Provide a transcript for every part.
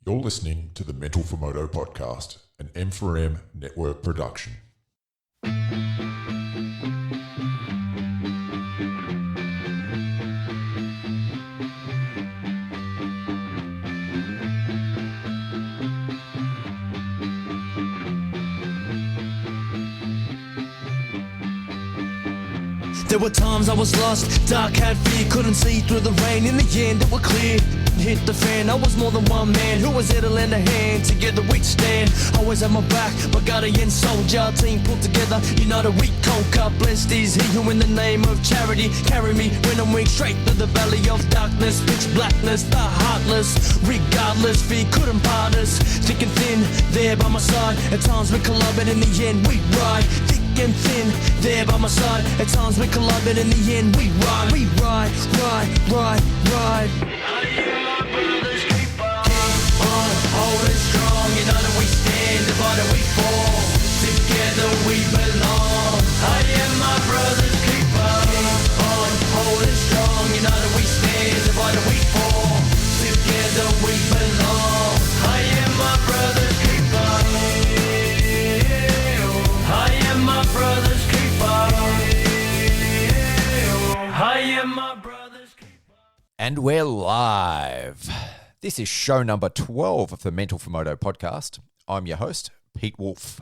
You're listening to the Mental for Moto podcast, an M4M network production. There were times I was lost, dark had fear, couldn't see through the rain. In the end it was clear, hit the fan. I was more than one man who was there to lend a hand. Together we'd stand, always at my back, my guardian soldier. Team put together, united we conquer. Blessed is he who in the name of charity carry me when I'm weak straight through the valley of darkness. Pitch blackness, the heartless, regardless, fear couldn't part us. Thick and thin, there by my side. At times we collide, but in the end we ride. Thick and thin, there by my side. At times we collide, but in the end we ride. We ride, ride. I am my brother's keeper. Keep on holding strong. United we stand, divided we fall. Together we belong. I am my brother's keeper. Keep on holding strong. United we stand, divided we fall. Together we belong. I am my brother's keeper. I am my brother's keeper. I am my brother's keeper. And we're live. This is show number 12 of the Mental for Moto podcast. I'm your host, Pete Wolf.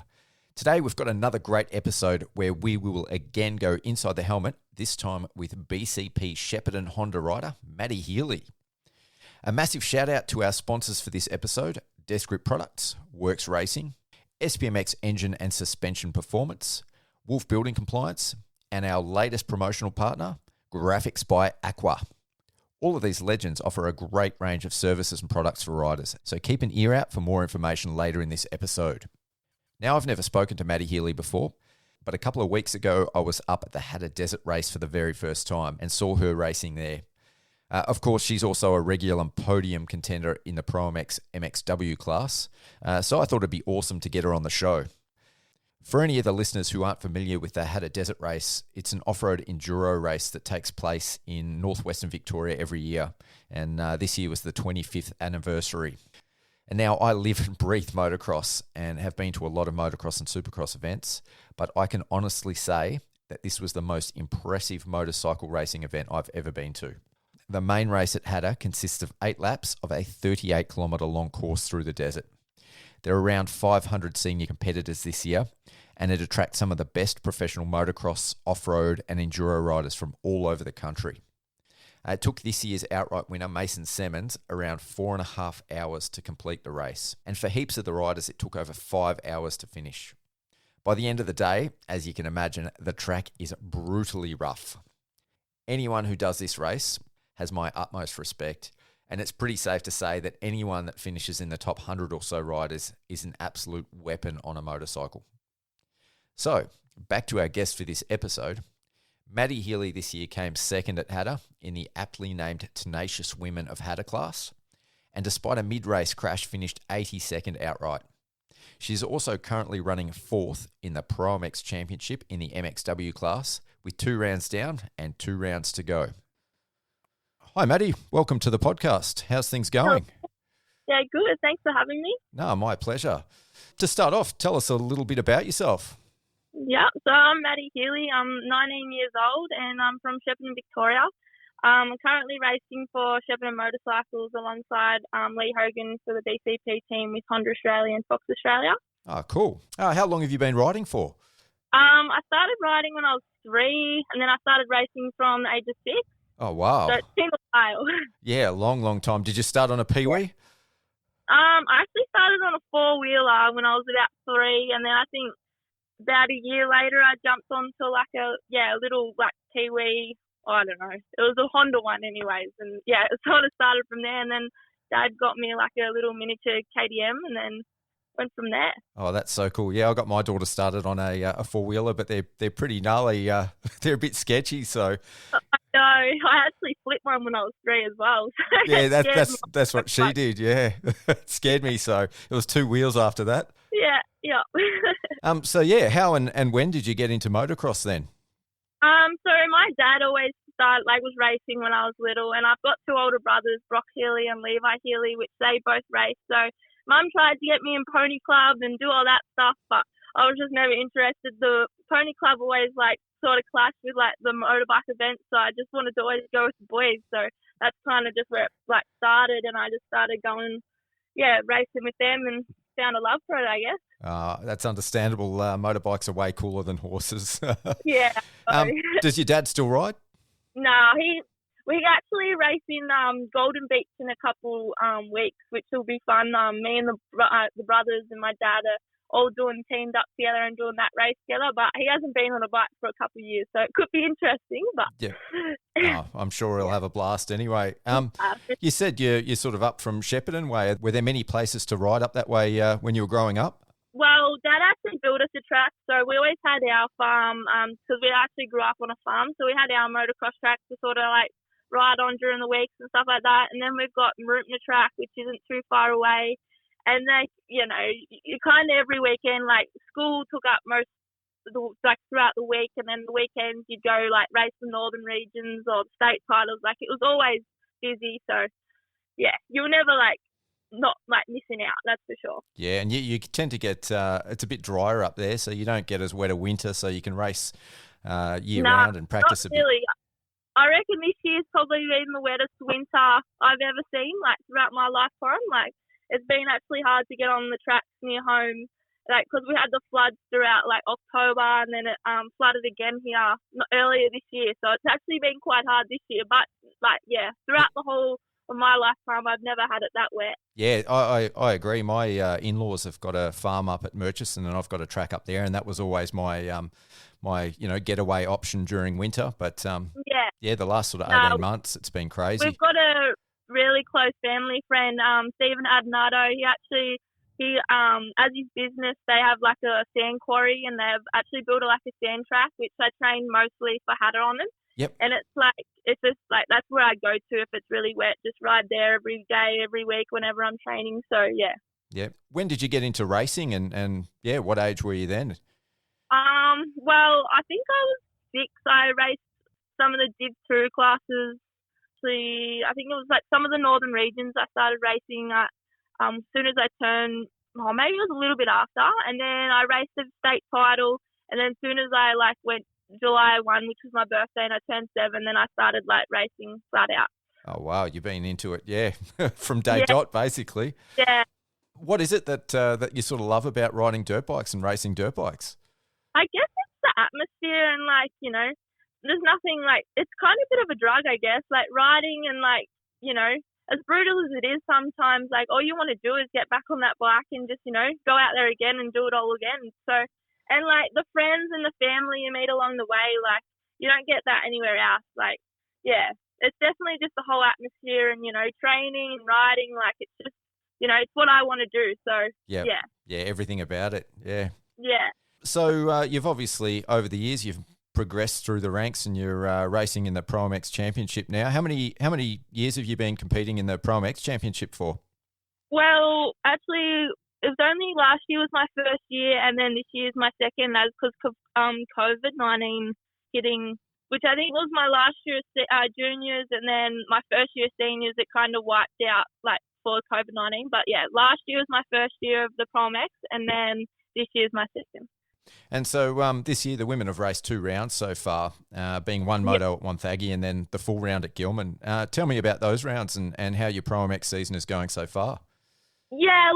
Today we've got another great episode where we will again go inside the helmet, this time with BCP Shepparton Honda rider, Madi Healey. A massive shout out to our sponsors for this episode, Desk Grip Products, Works Racing, SPMX Engine and Suspension Performance, Wolf Building Compliance, and our latest promotional partner, Graphics by Aqua. All of these legends offer a great range of services and products for riders, so keep an ear out for more information later in this episode. Now, I've never spoken to Madi Healey before, but a couple of weeks ago, I was up at the Hattah Desert Race for the very first time and saw her racing there. Of course, she's also a regular podium contender in the ProMX MXW class, so I thought it'd be awesome to get her on the show. For any of the listeners who aren't familiar with the Hattah Desert Race, it's an off-road enduro race that takes place in northwestern Victoria every year, and this year was the 25th anniversary. And now I live and breathe motocross and have been to a lot of motocross and supercross events, but I can honestly say that this was the most impressive motorcycle racing event I've ever been to. The main race at Hattah consists of 8 laps of a 38-kilometre long course through the desert. There are around 500 senior competitors this year, and it attracts some of the best professional motocross, off-road and enduro riders from all over the country. It took this year's outright winner, Mason Simmons, around 4.5 hours to complete the race. And for heaps of the riders, it took over 5 hours to finish. By the end of the day, as you can imagine, the track is brutally rough. Anyone who does this race has my utmost respect. And it's pretty safe to say that anyone that finishes in the top 100 or so riders is an absolute weapon on a motorcycle. So, back to our guest for this episode. Madi Healey this year came second at Hattah in the aptly named Tenacious Women of Hattah class, and despite a mid-race crash, finished 82nd outright. She's also currently running 4th in the ProMX Championship in the MXW class, with 2 rounds down and 2 rounds to go. Hi, Madi. Welcome to the podcast. How's things going? Yeah, good. Thanks for having me. No, my pleasure. To start off, tell us a little bit about yourself. Yeah, so I'm Madi Healey. I'm 19 years old and I'm from Shepparton, Victoria. I'm currently racing for Shepparton Motorcycles alongside Lee Hogan for the BCP team with Honda Australia and Fox Australia. Oh, cool. How long have you been riding for? I started riding when I was 3 and then I started racing from the age of 6. Oh, wow. So it's been a while. Yeah, long time. Did you start on a Pee-wee? I actually started on a 4-wheeler when I was about 3 and then I think about a year later I jumped onto like a little like Kiwi, I don't know. It was a Honda one anyways, and yeah, it sort of started from there and then Dad got me like a little miniature KTM and then went from there. Oh, that's so cool. Yeah, I got my daughter started on a 4-wheeler, but they're pretty gnarly. They're a bit sketchy, so. No, I actually flipped one when I was 3 as well. So yeah, that's what she did. Yeah, it scared me. So it was 2 wheels after that. Yeah. So yeah, how and when did you get into motocross then? So my dad always was racing when I was little, and I've got two older brothers, Brock Healey and Levi Healey, which they both race. So Mum tried to get me in pony club and do all that stuff, but I was just never interested. The pony club always sort of clashed with the motorbike events, so I just wanted to always go with the boys. So that's kind of just where it started, and I just started going, racing with them and found a love for it, I guess. That's understandable. Motorbikes are way cooler than horses. Yeah. Does your dad still ride? No, we actually race in Golden Beach in a couple weeks, which will be fun. Me and the brothers and my dad are all teamed up together and doing that race together. But he hasn't been on a bike for a couple of years, so it could be interesting. But yeah, I'm sure he'll have a blast anyway. You said you're sort of up from Shepparton way. Were there many places to ride up that way when you were growing up? Well, Dad actually built us a track, so we always had our farm because we actually grew up on a farm, so we had our motocross track to sort of ride on during the weeks and stuff like that. And then we've got Marupna track, which isn't too far away. And you kind of every weekend, school took up most throughout the week, and then the weekends you'd go race the northern regions or the state titles. It was always busy, so yeah, you'll never not missing out, that's for sure. Yeah, and you tend to get it's a bit drier up there, so you don't get as wet a winter, so you can race year round and practice a bit. Really. I reckon this year's probably been the wettest winter I've ever seen, throughout my lifetime. It's been actually hard to get on the tracks near home, because we had the floods throughout October, and then it flooded again here earlier this year. So it's actually been quite hard this year. But throughout the whole of my lifetime, I've never had it that wet. Yeah, I agree. My in-laws have got a farm up at Murchison, and I've got a track up there, and that was always my my getaway option during winter. But the last sort of 18 months, it's been crazy. We've got a really close family friend, Stephen Adnado. He as his business, they have a sand quarry, and they've actually built a sand track, which I train mostly for Hattah on it. Yep. And it's just that's where I go to if it's really wet. Just ride there every day, every week, whenever I'm training. So yeah. Yeah. When did you get into racing, and what age were you then? Well, I think I was 6. I raced some of the Div 2 classes. I think it was some of the northern regions I started racing at as soon as I turned, maybe it was a little bit after, and then I raced the state title, and then as soon as I went July 1, which was my birthday, and I turned 7, then I started racing flat out. Oh wow, you've been into it, from day dot basically. Yeah. What is it that you sort of love about riding dirt bikes and racing dirt bikes? I guess it's the atmosphere, and there's nothing it's kind of a bit of a drug, I guess. Riding and as brutal as it is sometimes, all you want to do is get back on that bike and just go out there again and do it all again. So, and the friends and the family you meet along the way, you don't get that anywhere else. It's definitely just the whole atmosphere and training and riding. It's just it's what I want to do. So yeah, everything about it. Yeah. So you've obviously over the years you've progressed through the ranks, and you're racing in the ProMX Championship now. How many years have you been competing in the ProMX Championship for? Well, actually, it was only last year was my first year, and then this year's my second. That's because COVID-19 hitting, which I think was my last year juniors, and then my first year seniors. It kind of wiped out for COVID-19. But yeah, last year was my first year of the ProMX, and then this year's my second. And so this year the women have raced 2 rounds so far, being one moto at Wonthaggi and then the full round at Gilman. Tell me about those rounds and how your ProMX season is going so far. Yeah,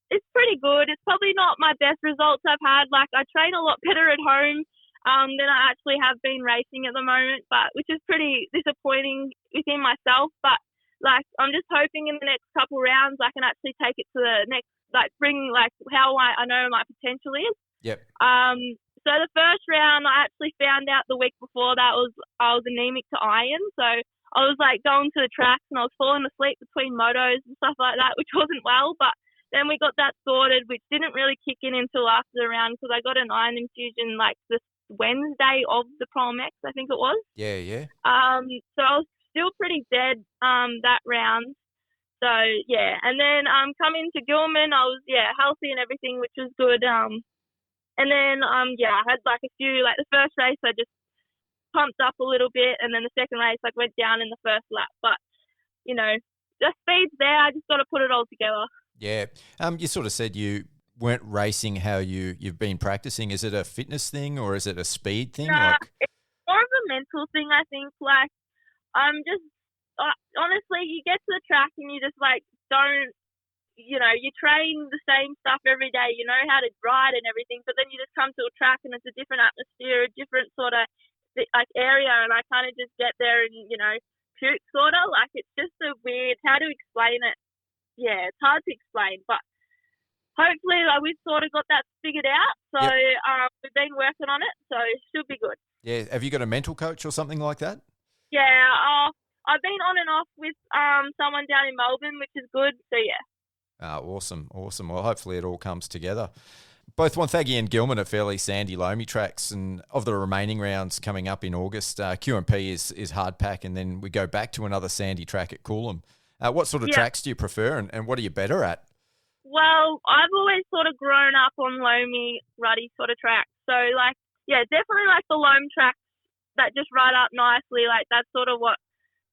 it's pretty good. It's probably not my best results I've had. I train a lot better at home than I actually have been racing at the moment, but which is pretty disappointing within myself. But I'm just hoping in the next couple rounds I can actually take it to the next, bring how I know my potential is. Yep. So the first round I actually found out the week before that I was anemic to iron. So I was going to the tracks and I was falling asleep between motos and stuff like that, which wasn't well. But then we got that sorted, which didn't really kick in until after the round because I got an iron infusion the Wednesday of the ProMX, I think it was. Yeah. So I was still pretty dead that round. So yeah, and then coming to Gilman, I was healthy and everything, which was good. And then I had a few the first race I just pumped up a little bit, and then the second race like went down in the first lap. But the speed's there. I just got to put it all together. Yeah. You sort of said you weren't racing how you've been practicing. Is it a fitness thing or is it a speed thing? It's more of a mental thing, I think. Like, I'm just honestly, you get to the track and you just like don't. You train the same stuff every day. You know how to ride and everything, but then you just come to a track and it's a different atmosphere, a different sort of like area, and I kind of just get there and puke sort of. Like it's just a weird. How to explain it? Yeah, it's hard to explain, but hopefully we've sort of got that figured out. So we've been working on it, so it should be good. Yeah, have you got a mental coach or something like that? Yeah, I've been on and off with someone down in Melbourne, which is good. So yeah. Awesome. Well, hopefully it all comes together. Both Wonthaggi and Gilman are fairly sandy, loamy tracks, and of the remaining rounds coming up in August, QMP is hard pack, and then we go back to another sandy track at Coolum. What sort of tracks do you prefer, and what are you better at? Well, I've always sort of grown up on loamy, ruddy sort of tracks. So, definitely like the loam tracks that just ride up nicely. Like, that's sort of what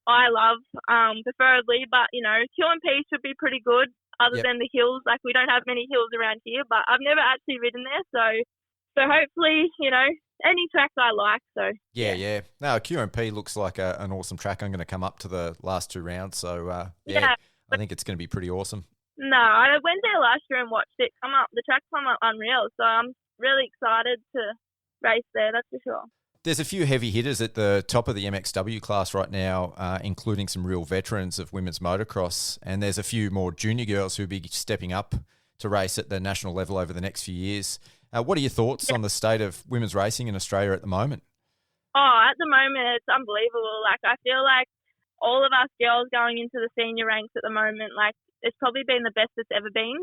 I love, preferably. But, QMP should be pretty good. Other than the hills, like we don't have many hills around here, but I've never actually ridden there, so hopefully, any tracks I like. So yeah. No, QMP looks like an awesome track. I'm going to come up to the last two rounds, so I think it's going to be pretty awesome. No, I went there last year and watched it come up. The track come up unreal, so I'm really excited to race there. That's for sure. There's a few heavy hitters at the top of the MXW class right now, including some real veterans of women's motocross, and there's a few more junior girls who'll be stepping up to race at the national level over the next few years. What are your thoughts on the state of women's racing in Australia at the moment? Oh, at the moment, it's unbelievable. Like, I feel like all of us girls going into the senior ranks at the moment, like, it's probably been the best it's ever been.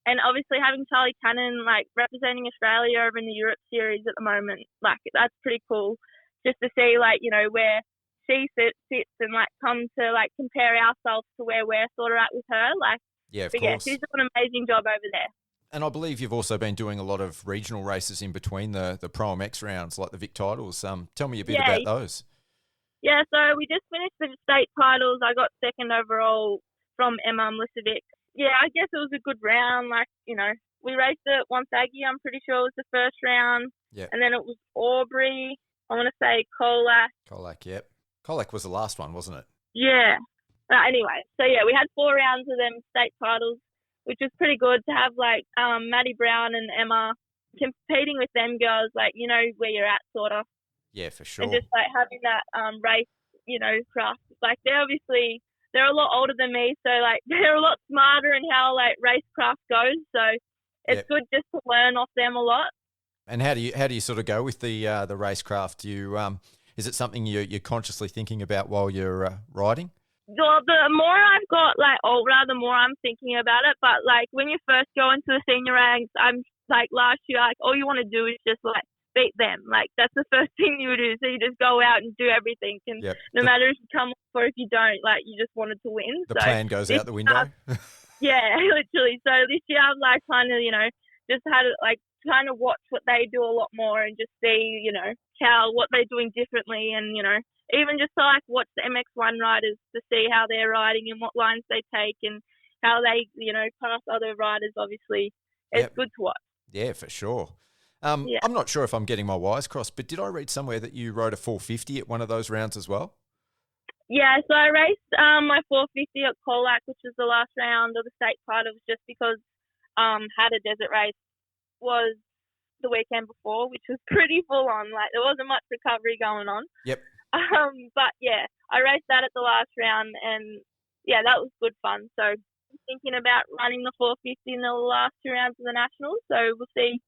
And obviously having Charlie Cannon, like, representing Australia over in the Europe Series at the moment, like, that's pretty cool just to see, like, where she sits and, like, come to, like, compare ourselves to where we're sort of at with her. Like, of course. Yeah, she's doing an amazing job over there. And I believe you've also been doing a lot of regional races in between the ProMX rounds, like the Vic titles. Tell me a bit about those. Yeah, so we just finished the state titles. I got second overall from Emma Mlisevic. Yeah, I guess it was a good round. Like, we raced at Wonthaggi, I'm pretty sure it was the first round. Yeah. And then it was Aubrey, I want to say Colac. Colac, yep. Colac was the last one, wasn't it? Yeah. Anyway, so yeah, we had 4 rounds of them state titles, which was pretty good to have, like, Maddie Brown and Emma competing with them girls, like, where you're at, sort of. Yeah, for sure. And just, like, having that race, craft. Like, they're a lot older than me, so, like, they're a lot smarter in how, like, racecraft goes. So it's good just to learn off them a lot. And how do you sort of go with the racecraft? Is it something you're consciously thinking about while you're riding? Well, the more I've got, like, older, the more I'm thinking about it. But, like, when you first go into the senior ranks, I'm, like, last year, like, all you want to do is just, like, beat them. Like, that's the first thing you do. So you just go out and do everything. And no matter if you come off or if you don't, like, you just wanted to win. The plan goes out the window. Yeah, literally. So this year I've, like, kind of, just had, like, kind of watch what they do a lot more and just see, what they're doing differently. And, even just to, like, watch the MX1 riders to see how they're riding and what lines they take and how they, pass other riders, obviously. It's good to watch. Yeah, for sure. I'm not sure if I'm getting my wires crossed, but did I read somewhere that you rode a 450 at one of those rounds as well? Yeah, so I raced my 450 at Colac, which was the last round of the state titles, just because Hattah Desert Race was the weekend before, which was pretty full on. Like, there wasn't much recovery going on. Yep. But yeah, I raced that at the last round, and yeah, that was good fun. So I'm thinking about running the 450 in the last 2 rounds of the Nationals. So we'll see.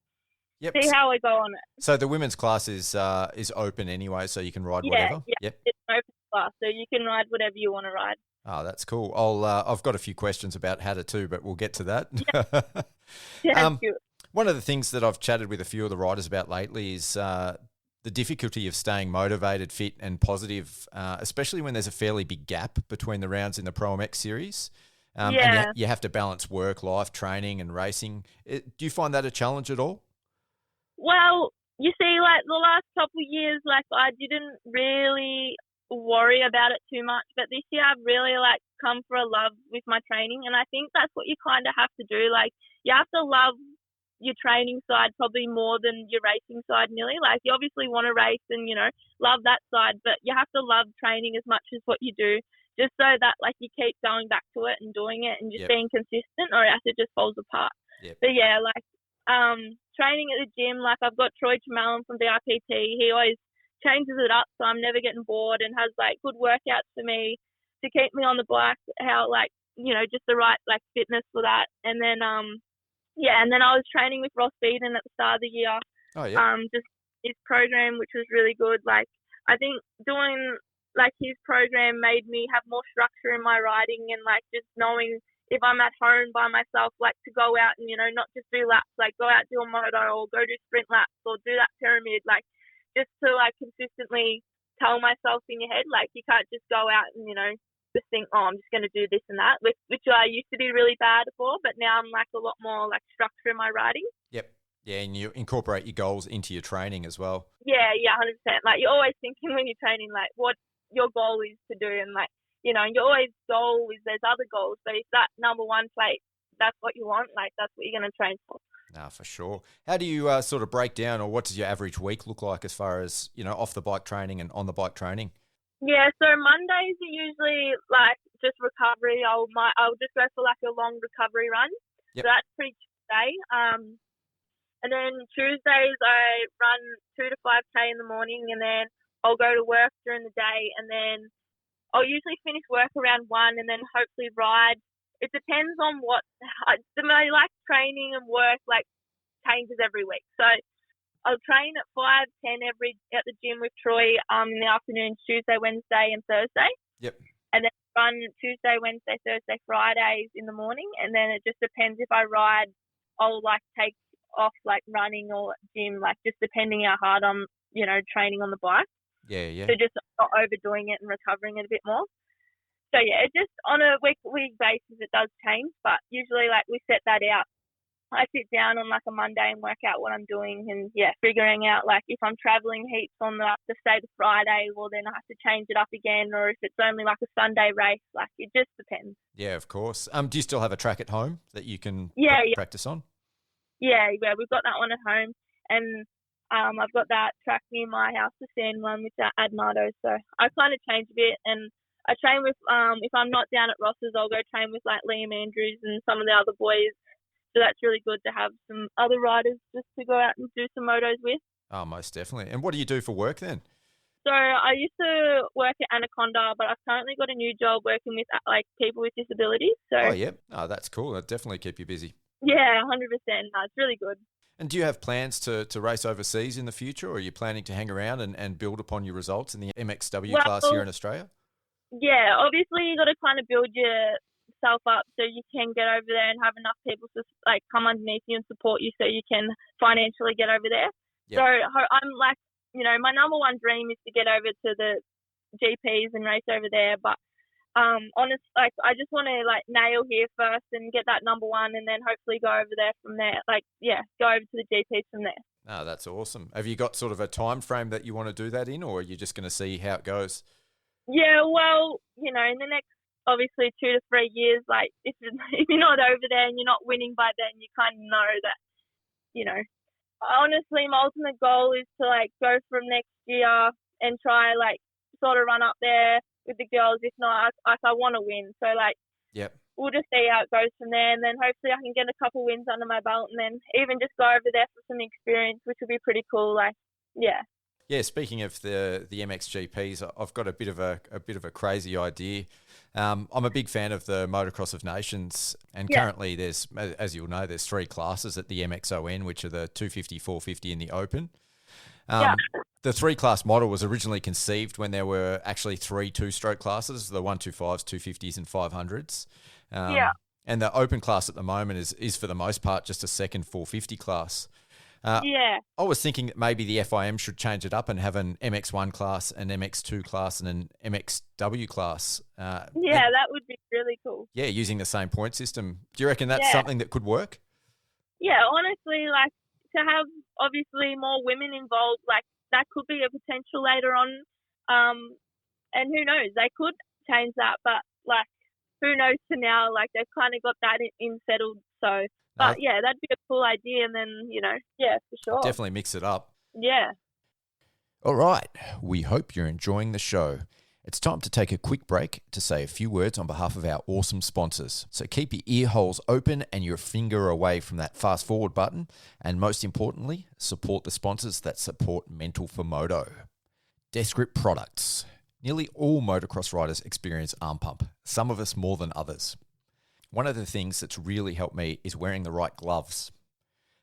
Yep. See how I go on it. So the women's class is open anyway, so you can ride whatever. Yeah, it's an open class, so you can ride whatever you want to ride. Oh, that's cool. I've got a few questions about Hattah too, but we'll get to that. Yeah, one of the things that I've chatted with a few of the riders about lately is the difficulty of staying motivated, fit, and positive, especially when there's a fairly big gap between the rounds in the ProMX series. And you have to balance work, life, training, and racing. Do you find that a challenge at all? Well, you see, like the last couple of years, like I didn't really worry about it too much, but this year I've really like come for a love with my training, and I think that's what you kind of have to do. Like you have to love your training side probably more than your racing side nearly. Like you obviously want to race and, you know, love that side, but you have to love training as much as what you do, just so that like you keep going back to it and doing it and just being consistent, or else it just falls apart. But yeah, like training at the gym, like I've got Troy Chamallon from BIPT. He always changes it up, so I'm never getting bored, and has like good workouts for me to keep me on the bike, how like, you know, just the right like fitness for that. And then and then I was training with Ross Beaton at the start of the year. Just his program, which was really good. Like I think doing like his program made me have more structure in my riding, and like just knowing if I'm at home by myself, like to go out and, you know, not just do laps, like go out, do a moto or go do sprint laps or do that pyramid, like just to like consistently tell myself in your head, like you can't just go out and, you know, just think, oh, I'm just going to do this and that, which I used to be really bad for, but now I'm like a lot more like structure in my riding. Yep. Yeah, and you incorporate your goals into your training as well. Yeah, 100%. Like you're always thinking when you're training, like what your goal is to do, and like, you know, your always goal is there's other goals. So if that number one plate, that's what you want, like that's what you're going to train for. No, for sure. How do you sort of break down, or what does your average week look like as far as, you know, off the bike training and on the bike training? Yeah, so Mondays are usually like just recovery. I'll just go for like a long recovery run. So that's pretty Tuesday. And then Tuesdays I run 2 to 5K in the morning, and then I'll go to work during the day, and then I'll usually finish work around 1 and then hopefully ride. It depends on what my like training and work like changes every week. So I'll train at 5:10 at the gym with Troy in the afternoon, Tuesday, Wednesday, and Thursday. Yep. And then run Tuesday, Wednesday, Thursday, Fridays in the morning, and then it just depends if I ride. I'll like take off like running or gym, like just depending how hard I'm, you know, training on the bike. Yeah. So just not overdoing it and recovering it a bit more. So yeah, it just on a week basis it does change, but usually like we set that out. I sit down on like a Monday and work out what I'm doing, and figuring out like if I'm traveling heaps on the say the Friday, well then I have to change it up again, or if it's only like a Sunday race, like it just depends. Yeah, of course. Do you still have a track at home that you can practice on? Yeah, we've got that one at home, and I've got that track near my house, the sand one, which I add motos. So I kind of change a bit, and I train with if I'm not down at Ross's, I'll go train with like Liam Andrews and some of the other boys. So that's really good to have some other riders just to go out and do some motos with. Oh, most definitely. And what do you do for work then? So I used to work at Anaconda, but I've currently got a new job working with like people with disabilities. So that's cool. That'll definitely keep you busy. Yeah, 100%. No, it's really good. And do you have plans to race overseas in the future, or are you planning to hang around and build upon your results in the MXW class here in Australia? Yeah, obviously you got to kind of build yourself up so you can get over there and have enough people to like come underneath you and support you so you can financially get over there. Yep. So I'm like, you know, my number one dream is to get over to the GPs and race over there, but honestly, like I just want to like nail here first and get that number one, and then hopefully go over there from there. Like, go over to the GPs from there. Oh, that's awesome. Have you got sort of a time frame that you want to do that in, or are you just going to see how it goes? Yeah, well, you know, in the next obviously 2 to 3 years, like if you're not over there and you're not winning by then, you kind of know that, you know. Honestly, my ultimate goal is to like go from next year and try like sort of run up there with the girls. If not, I want to win. So like, we'll just see how it goes from there, and then hopefully I can get a couple wins under my belt, and then even just go over there for some experience, which would be pretty cool. Like, yeah. Speaking of the MXGPs, I've got a bit of a crazy idea. I'm a big fan of the Motocross of Nations, and currently there's, as you'll know, there's 3 classes at the MXON, which are the 250, 450, and the Open. The 3-class model was originally conceived when there were actually 3 2-stroke classes, the 125s, 250s, and 500s. And the Open class at the moment is for the most part just a second 450 class. I was thinking that maybe the FIM should change it up and have an MX1 class, an MX2 class, and an MXW class. That would be really cool. Yeah, using the same point system. Do you reckon that's something that could work? Yeah, honestly, like to have obviously more women involved, like that could be a potential later on. And who knows, they could change that, but like who knows to now, like they've kind of got that in settled. So, but yeah, that'd be a cool idea. And then, yeah, for sure. Definitely mix it up. Yeah. All right. We hope you're enjoying the show. It's time to take a quick break to say a few words on behalf of our awesome sponsors. So keep your ear holes open and your finger away from that fast forward button. And most importantly, support the sponsors that support Mental for Moto. Death Grip Products. Nearly all motocross riders experience arm pump, some of us more than others. One of the things that's really helped me is wearing the right gloves.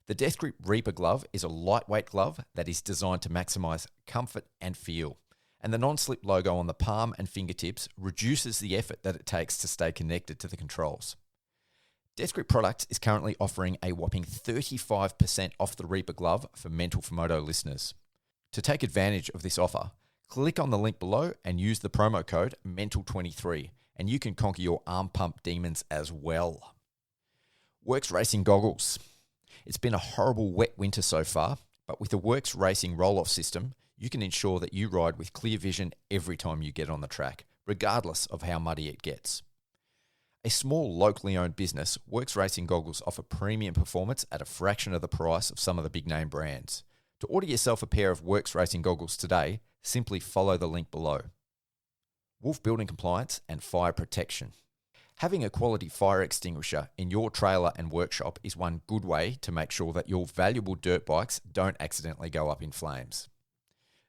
The Death Grip Reaper glove is a lightweight glove that is designed to maximize comfort and feel. And the non-slip logo on the palm and fingertips reduces the effort that it takes to stay connected to the controls. Death Grip Products is currently offering a whopping 35% off the Reaper glove for Mental for Moto listeners. To take advantage of this offer, click on the link below and use the promo code MENTAL23 and you can conquer your arm pump demons as well. Works Racing Goggles. It's been a horrible wet winter so far, but with the Works Racing roll-off system, you can ensure that you ride with clear vision every time you get on the track, regardless of how muddy it gets. A small locally owned business, Works Racing Goggles offer premium performance at a fraction of the price of some of the big name brands. To order yourself a pair of Works Racing Goggles today, simply follow the link below. Wolf Building Compliance and Fire Protection. Having a quality fire extinguisher in your trailer and workshop is one good way to make sure that your valuable dirt bikes don't accidentally go up in flames.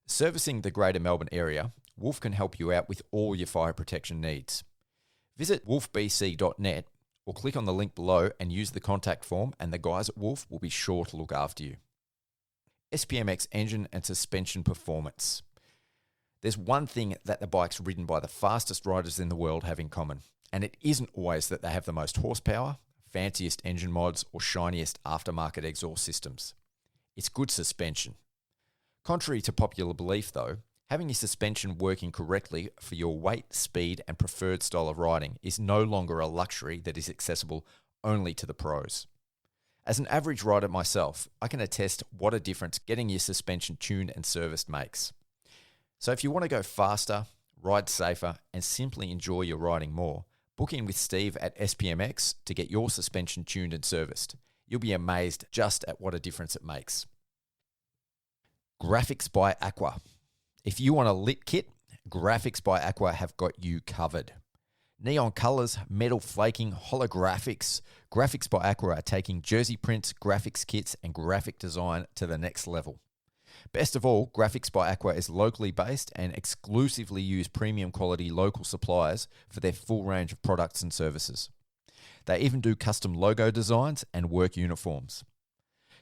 Servicing the Greater Melbourne area, Wolf can help you out with all your fire protection needs. Visit wolfbc.net or click on the link below and use the contact form and the guys at Wolf will be sure to look after you. SPMX Engine and Suspension Performance. There's one thing that the bikes ridden by the fastest riders in the world have in common, and it isn't always that they have the most horsepower, fanciest engine mods, or shiniest aftermarket exhaust systems. It's good suspension. Contrary to popular belief though, having your suspension working correctly for your weight, speed, and preferred style of riding is no longer a luxury that is accessible only to the pros. As an average rider myself, I can attest what a difference getting your suspension tuned and serviced makes. So if you want to go faster, ride safer, and simply enjoy your riding more, book in with Steve at SPMX to get your suspension tuned and serviced. You'll be amazed just at what a difference it makes. Graphics by Aqua. If you want a lit kit, Graphics by Aqua have got you covered. Neon colors, metal flaking, holographics. Graphics by Aqua are taking jersey prints, graphics kits, and graphic design to the next level. Best of all, Graphics by Aqua is locally based and exclusively use premium quality local suppliers for their full range of products and services. They even do custom logo designs and work uniforms.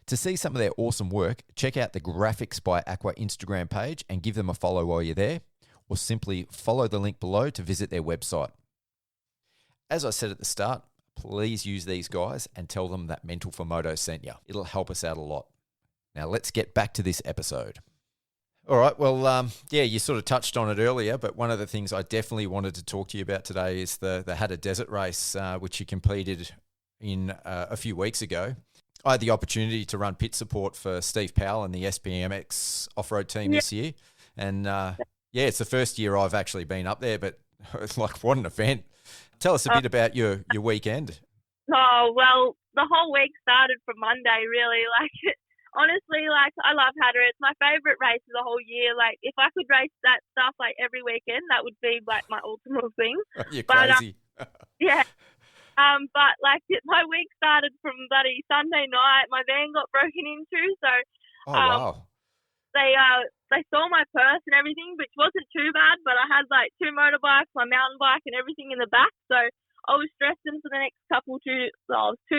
To see some of their awesome work, check out the Graphics by Aqua Instagram page and give them a follow while you're there, or simply follow the link below to visit their website. As I said at the start, please use these guys and tell them that Mental for Moto sent you. It'll help us out a lot. Now let's get back to this episode. All right, well, you sort of touched on it earlier, but one of the things I definitely wanted to talk to you about today is the Hattah Desert Race, which you completed in a few weeks ago. I had the opportunity to run pit support for Steve Powell and the SPMX off-road team this year. And it's the first year I've actually been up there, but like, what an event. Tell us a bit about your weekend. Oh, well, the whole week started from Monday, really. Honestly, I love Hattah. It's my favourite race of the whole year. If I could race that stuff, every weekend, that would be, my ultimate thing. You're crazy. Yeah. But my week started from bloody Sunday night. My van got broken into, so wow. They saw my purse and everything, which wasn't too bad. But I had 2 motorbikes, my mountain bike, and everything in the back. So I was stressing for the next 2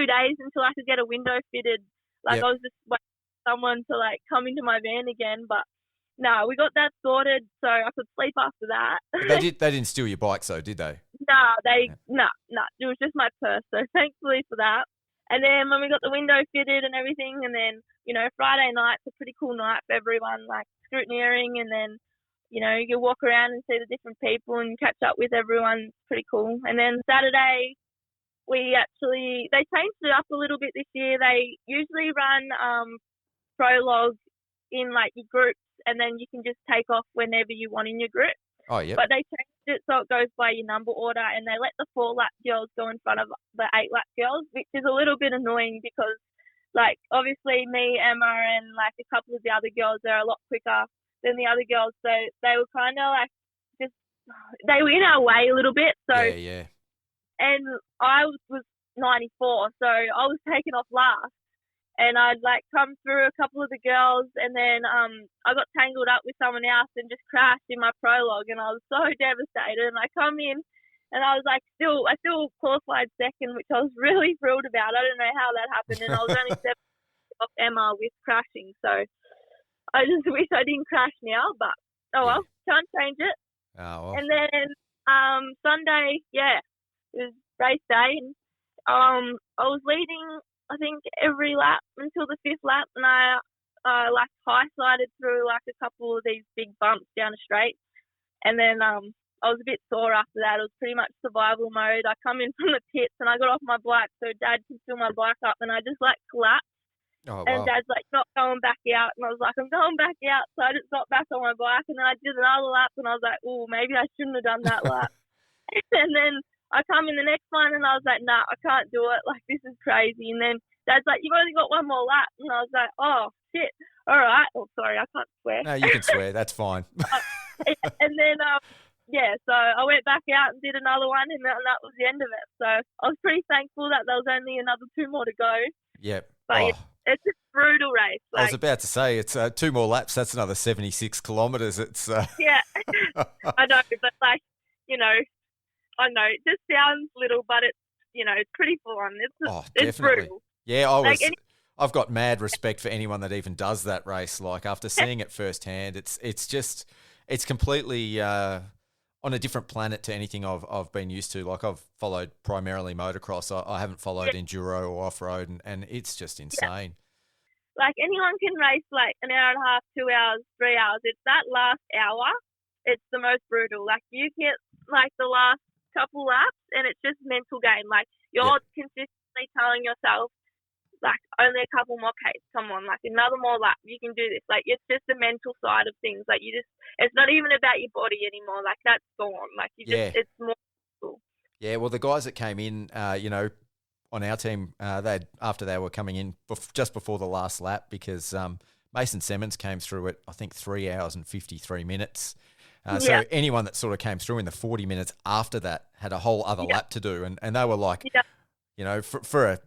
days until I could get a window fitted. I was just waiting for someone to come into my van again. But no, we got that sorted, so I could sleep after that. They didn't steal your bike, though, did they? No. It was just my purse, so thankfully for that. And then when we got the window fitted and everything, and then, Friday night's a pretty cool night for everyone, scrutineering, and then, you walk around and see the different people and catch up with everyone. It's pretty cool. And then Saturday, they changed it up a little bit this year. They usually run prologue in like your groups, and then you can just take off whenever you want in your group. Oh, yeah. But they changed it so it goes by your number order, and they let the 4-lap girls go in front of the 8-lap girls, which is a little bit annoying because, like, obviously me, Emma, and like a couple of the other girls, they're a lot quicker than the other girls, so they were kind of like they were in our way a little bit. So Yeah. And I was 94, so I was taken off last. And I'd like come through a couple of the girls, and then I got tangled up with someone else and just crashed in my prologue, and I was so devastated. And I come in, and I was like, I still qualified second, which I was really thrilled about. I don't know how that happened, and I was only 7 off Emma with crashing. So I just wish I didn't crash now, but well, can't change it. Oh, well. And then Sunday, it was race day, and I was leading, I think, every lap until the 5th lap, and I like high-sided through like a couple of these big bumps down a straight, and then I was a bit sore after that. It was pretty much survival mode. I come in from the pits, and I got off my bike so Dad could fill my bike up, and I just like collapsed. Oh, And wow. Dad's like, not going back out, and I was like, I'm going back out. So I just got back on my bike, and then I did another lap, and I was like, oh, maybe I shouldn't have done that lap. And then I come in the next one, and I was like, nah, I can't do it. Like, this is crazy. And then Dad's like, you've only got one more lap. And I was like, oh, shit. All right. Oh, sorry, I can't swear. No, you can swear. That's fine. And then, so I went back out and did another one, and that was the end of it. So I was pretty thankful that there was only another 2 more to go. Yep. But it's a brutal race. I was about to say, it's 2 more laps. That's another 76 kilometres. It's Yeah, I know, but like, you know, I know it just sounds little, but it's, you know, it's pretty full on. It's brutal. Yeah, I've got mad respect for anyone that even does that race. Like, after seeing it firsthand, it's completely on a different planet to anything I've been used to. Like, I've followed primarily motocross. I haven't followed enduro or off-road, and it's just insane. Like, anyone can race like an hour and a half, 2 hours, 3 hours. It's that last hour, it's the most brutal. Like, you get like the last couple laps, and it's just mental game. Like, you're consistently telling yourself, like, only a couple more Ks, come on, like another more lap, you can do this. Like, it's just the mental side of things. Like, it's not even about your body anymore. Like, that's gone. Like, it's more mental. Yeah, well, the guys that came in, on our team, after they were coming in just before the last lap, because Mason Simmons came through at, I think, 3 hours and 53 minutes. So anyone that sort of came through in the 40 minutes after that had a whole other lap to do. And they were like, you know, for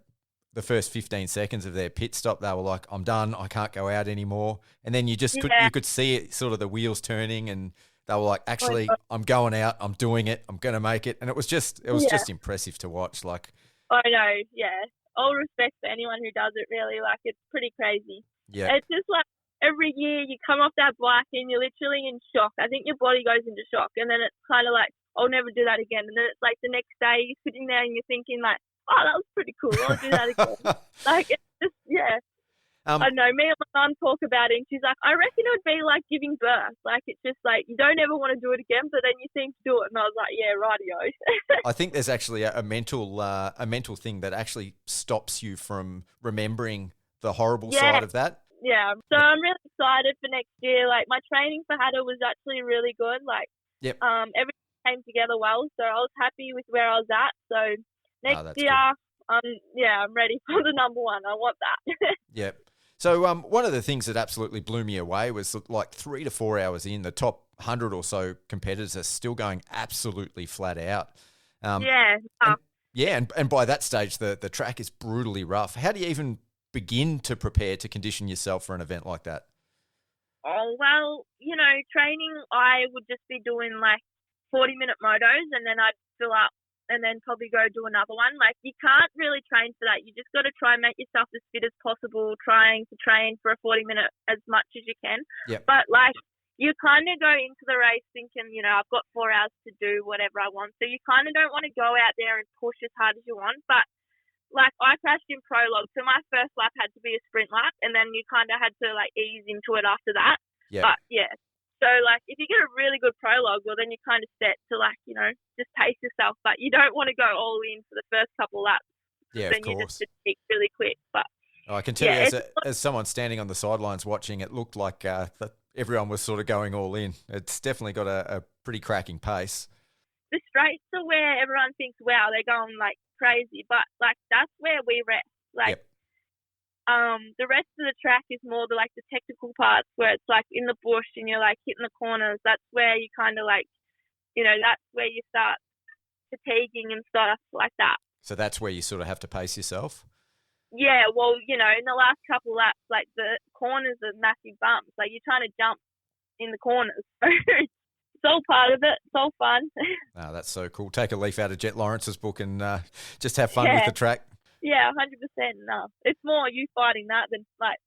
the first 15 seconds of their pit stop, they were like, I'm done. I can't go out anymore. And then you could see it, sort of the wheels turning, and they were like, actually, I'm going out. I'm doing it. I'm going to make it. And it was just impressive to watch. Like, I know. Yeah. All respect for anyone who does it, really. Like, it's pretty crazy. Yeah. It's just like, every year you come off that bike and you're literally in shock. I think your body goes into shock, and then it's kind of like, I'll never do that again. And then it's like the next day you're sitting there and you're thinking like, oh, that was pretty cool. I'll do that again. Like, it's just, I know. Me and my mum talk about it, and she's like, I reckon it would be like giving birth. Like, it's just like, you don't ever want to do it again, but then you seem to do it. And I was like, yeah, rightio. I think there's actually a mental thing that actually stops you from remembering the horrible side of that. Yeah, so I'm really excited for next year. Like, my training for Hattah was actually really good. Like, everything came together well, so I was happy with where I was at. So next year, I'm ready for the number one. I want that. Yep. So one of the things that absolutely blew me away was, like, 3 to 4 hours in, the top 100 or so competitors are still going absolutely flat out. And by that stage, the track is brutally rough. How do you even begin to prepare to condition yourself for an event like that? Oh, well, you know, training, I would just be doing like 40-minute motos, and then I'd fill up and then probably go do another one. Like, you can't really train for that. You just got to try and make yourself as fit as possible, trying to train for a 40-minute as much as you can. Yep. But like, you kind of go into the race thinking, you know, I've got 4 hours to do whatever I want. So you kind of don't want to go out there and push as hard as you want. But like, I crashed in prologue, so my first lap had to be a sprint lap, and then you kind of had to like ease into it after that. Yep. But so like, if you get a really good prologue, well, then you're kind of set to, like, you know, just pace yourself. But you don't want to go all in for the first couple laps. Yeah, then of course. You just fatigue really quick. But Oh, I can tell you, Yeah, as someone standing on the sidelines watching, it looked like that everyone was sort of going all in. It's definitely got a pretty cracking pace. the straights are where everyone thinks, wow, they're going like crazy, but like that's where we rest. Like, Yep. the rest of the track is more the technical parts where it's like in the bush and you're like hitting the corners. That's where you kind of like, that's where you start fatiguing and stuff like that. So that's where you sort of have to pace yourself. Yeah, well, in the last couple laps, like the corners are massive bumps. Like you're trying to jump in the corners. It's all part of it. It's all fun. Oh, that's so cool. Take a leaf out of Jet Lawrence's book and just have fun with the track. Yeah, 100%. No, it's more you fighting that than like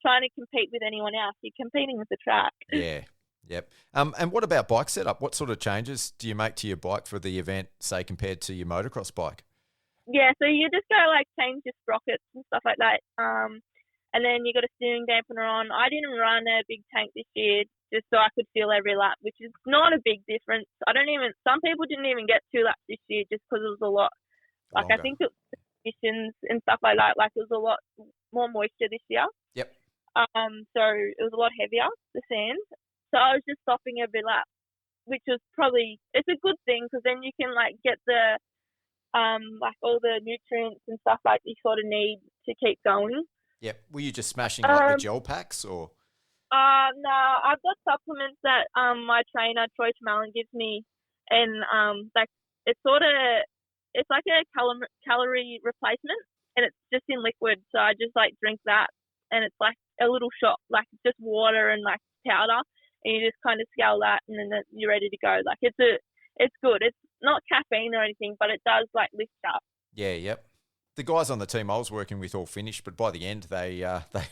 trying to compete with anyone else. You're competing with the track. Yeah. Yep. And what about bike setup? What sort of changes do you make to your bike for the event, say, compared to your motocross bike? Yeah, so you just go like change your sprockets and stuff like that. And then you got a steering dampener on. I didn't run a big tank this year just so I could feel every lap, which is not a big difference. Some people didn't even get 2 laps this year just because it was a lot. Like, I think it was conditions and stuff like that. Like, it was a lot more moisture this year. Yep. So it was a lot heavier, the sand. So I was just stopping every lap, which was it's a good thing because then you can like get the like all the nutrients and stuff like you sort of need to keep going. Yep. Were you just smashing like the gel packs or? No, I've got supplements that my trainer Troy Malin gives me, and like it's like a calorie replacement, and it's just in liquid. So I just like drink that, and it's like a little shot, like just water and like powder, and you just kind of scale that, and then you're ready to go. Like it's good. It's not caffeine or anything, but it does like lift up. Yeah. Yep. The guys on the team I was working with all finished, but by the end they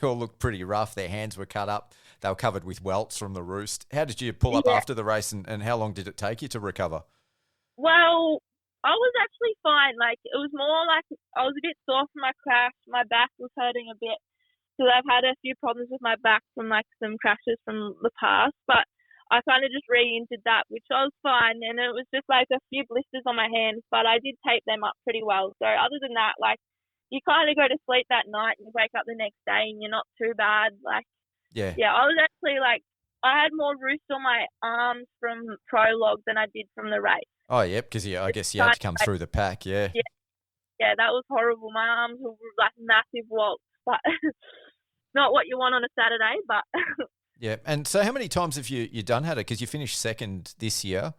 all looked pretty rough. Their hands were cut up. They were covered with welts from the roost. How did you pull up after the race, and how long did it take you to recover? Well, I was actually fine. Like it was more like I was a bit sore from my crash. My back was hurting a bit because I've had a few problems with my back from like some crashes from the past. But I kind of just re-injured that, which I was fine. And it was just like a few blisters on my hands, but I did tape them up pretty well. So other than that, like you kind of go to sleep that night and you wake up the next day and you're not too bad. Like, yeah, I was actually like, I had more roost on my arms from prologue than I did from the race. Oh, yeah, because I guess you had to come through the pack, yeah. Yeah, that was horrible. My arms were like massive walks, but not what you want on a Saturday, but... Yeah, and so how many times have you done Hattah? Because you finished second this year.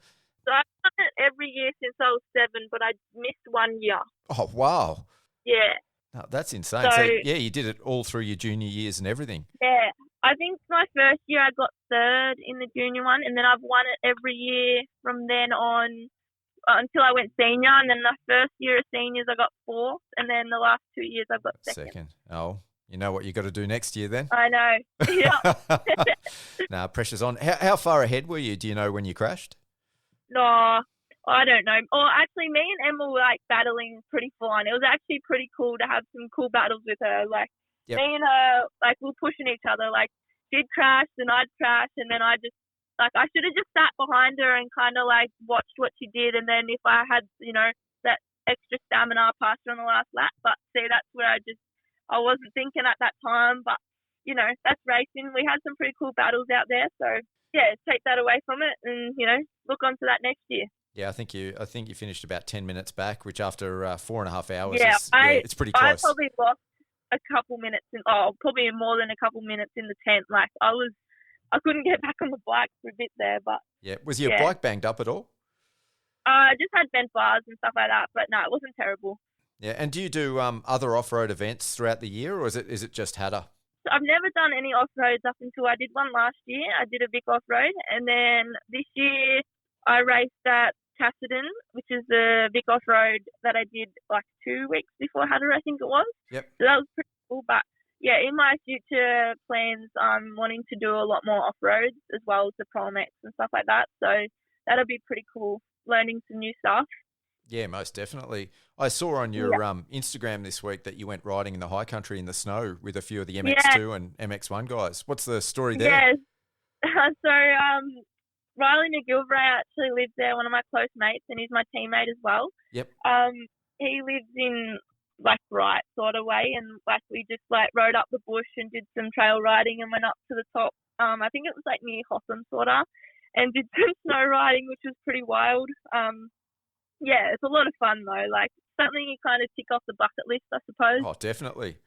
So I've done it every year since I was 7, but I missed 1 year. Oh, wow. Yeah. Oh, that's insane. So, yeah, you did it all through your junior years and everything. Yeah. I think my first year I got 3rd in the junior one, and then I've won it every year from then on until I went senior. And then the first year of seniors I got 4th, and then the last 2 years I got 2nd. Oh, you know what you got to do next year then? I know. Yeah. Nah, pressure's on. How far ahead were you? Do you know when you crashed? No, I don't know. Or actually, me and Emma were like battling pretty fine. It was actually pretty cool to have some cool battles with her. Like me and her, like we're pushing each other. Like she'd crash, then I'd crash, and then I should have just sat behind her and kind of like watched what she did. And then if I had, that extra stamina, I passed her on the last lap. But see, that's where I wasn't thinking at that time, but that's racing. We had some pretty cool battles out there, so yeah, take that away from it, and look on to that next year. Yeah, I think you finished about 10 minutes back, which after 4.5 hours, it's pretty close. I probably lost a couple minutes, probably more than a couple minutes in the tent. Like I couldn't get back on the bike for a bit there, but yeah, was your bike banged up at all? I just had bent bars and stuff like that, but no, it wasn't terrible. Yeah, and do you do other off-road events throughout the year, or is it just Hattah? So I've never done any off-roads up until I did one last year. I did a big off-road, and then this year I raced at Cassidy, which is the big off-road that I did like 2 weeks before Hattah, I think it was. Yep. So that was pretty cool, but yeah, in my future plans, I'm wanting to do a lot more off-roads as well as the ProMX and stuff like that. So that'll be pretty cool, learning some new stuff. Yeah, most definitely. I saw on your Instagram this week that you went riding in the high country in the snow with a few of the MX2 and MX1 guys. What's the story there? Yes. So Riley McGilvray actually lives there, one of my close mates, and he's my teammate as well. Yep. He lives in like bright sort of way, and like we just like rode up the bush and did some trail riding and went up to the top. I think it was like near Hotham sort of, and did some snow riding, which was pretty wild. Yeah, it's a lot of fun though. Like something you kind of tick off the bucket list, I suppose. Oh, definitely.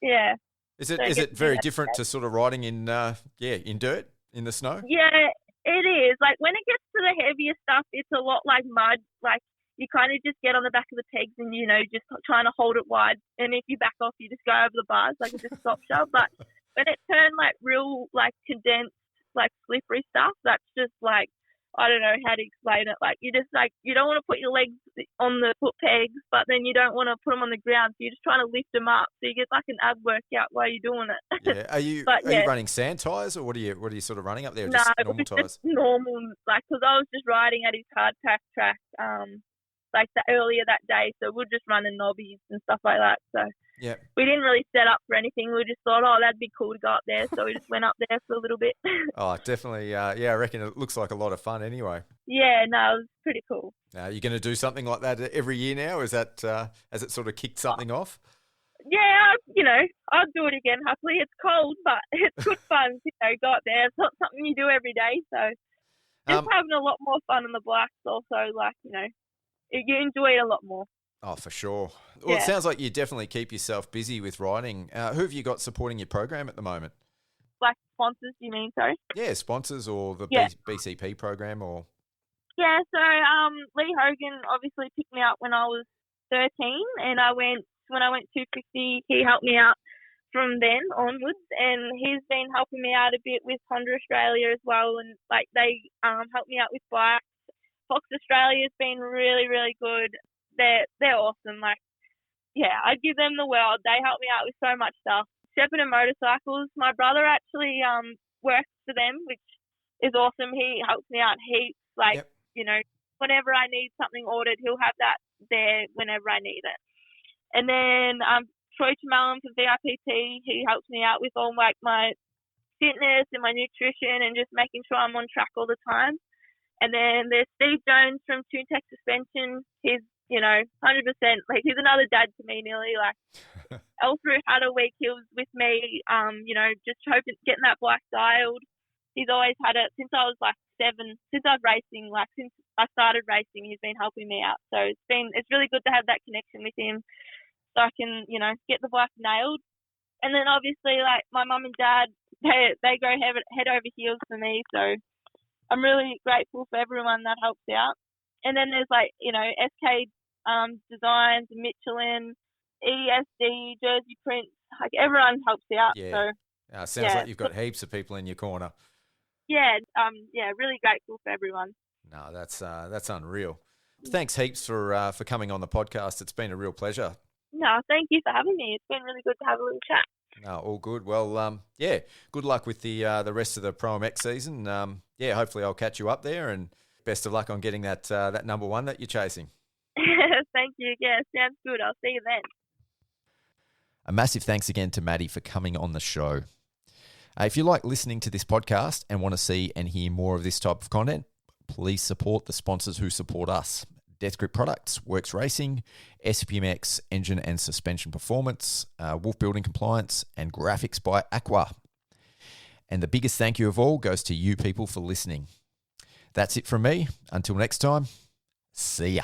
Yeah. Is it very different to sort of riding in dirt, in the snow? Yeah, it is. Like when it gets to the heavier stuff, it's a lot like mud. Like you kind of just get on the back of the pegs and, you know, just trying to hold it wide. And if you back off, you just go over the bars like it's just stop shove. But when it turned like real, like condensed, like slippery stuff, that's just like, I don't know how to explain it. Like you just like, you don't want to put your legs on the foot pegs, but then you don't want to put them on the ground. So you're just trying to lift them up. So you get like an ab workout while you're doing it. Yeah. Are you running sand tires, or what are you sort of running up there? No, Just normal tires? Just normal, like, because I was just riding at his hard pack track, like earlier that day. So we're just running knobbies and stuff like that. So yeah, we didn't really set up for anything. We just thought, oh, that'd be cool to go up there. So we just went up there for a little bit. Oh, definitely. I reckon it looks like a lot of fun anyway. Yeah, no, it was pretty cool. You're going to do something like that every year now? Is that has it sort of kicked something off? Yeah, you know, I'll do it again. Happily, it's cold, but it's good fun. You know, go up there. It's not something you do every day, so just having a lot more fun on the bikes. Also, like, you know, you enjoy it a lot more. Oh, for sure. Well, It sounds like you definitely keep yourself busy with riding. Who have you got supporting your program at the moment? Like sponsors, you mean? Sorry. Yeah, sponsors or the BCP program or. Yeah, so Lee Hogan obviously picked me up when I was 13, and when I went 250, he helped me out from then onwards, and he's been helping me out a bit with Honda Australia as well, and like they helped me out with bikes. Fox Australia's been really, really good. They're awesome. Like, yeah, I'd give them the world. They help me out with so much stuff. Shepparton Motorcycles, my brother actually works for them, which is awesome. He helps me out heaps. Like, you know, whenever I need something ordered, he'll have that there whenever I need it. And then Troy Chamellan for VIPT, he helps me out with all like my fitness and my nutrition and just making sure I'm on track all the time. And then there's Steve Jones from Tune Tech Suspension. He's, you know, 100%, like he's another dad to me nearly. Like all through Hattah Week, he was with me, you know, just hoping, getting that bike dialed. He's always had it since I was like 7, since I was racing, like since I started racing, he's been helping me out. So it's really good to have that connection with him so I can, you know, get the bike nailed. And then obviously like my mum and dad, they go head over heels for me. So I'm really grateful for everyone that helps out. And then there's like, you know, SK Designs, Michelin, ESD, Jersey Prints, like everyone helps out. Yeah. So sounds like you've got heaps of people in your corner. Yeah, really grateful for everyone. No, that's unreal. Thanks heaps for coming on the podcast. It's been a real pleasure. No, thank you for having me. It's been really good to have a little chat. No, all good. Well, good luck with the rest of the ProMX season. Hopefully I'll catch you up there, and best of luck on getting that number one that you're chasing. Thank you. Yeah, sounds good. I'll see you then. A massive thanks again to Madi for coming on the show. If you like listening to this podcast and want to see and hear more of this type of content, please support the sponsors who support us. Death Grip Products, Works Racing, SPMX Engine and Suspension Performance, Wolf Building Compliance, and Graphics by Aqua. And the biggest thank you of all goes to you people for listening. That's it from me. Until next time, see ya.